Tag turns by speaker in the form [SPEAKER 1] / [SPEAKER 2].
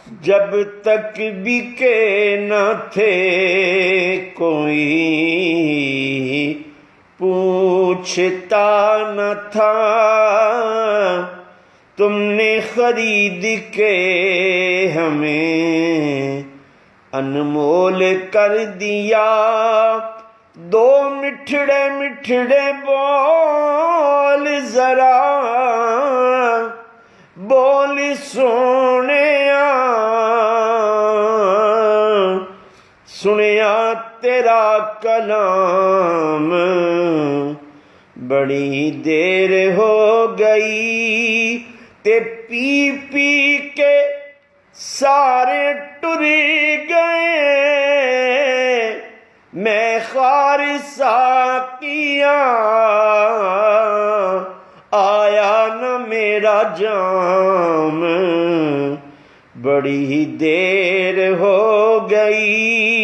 [SPEAKER 1] जब तक बिके न थे कोई पूछता न था, तुमने खरीद के हमें अनमोल कर दिया। दो मिठड़े मिठड़े बोल जरा, बोल सोनिया, सुनिया तेरा कलाम, बड़ी देर हो गई ते पी पी के सारे टुर गए। मैं खार साकिया आया न मेरा जाम, बड़ी देर हो गई।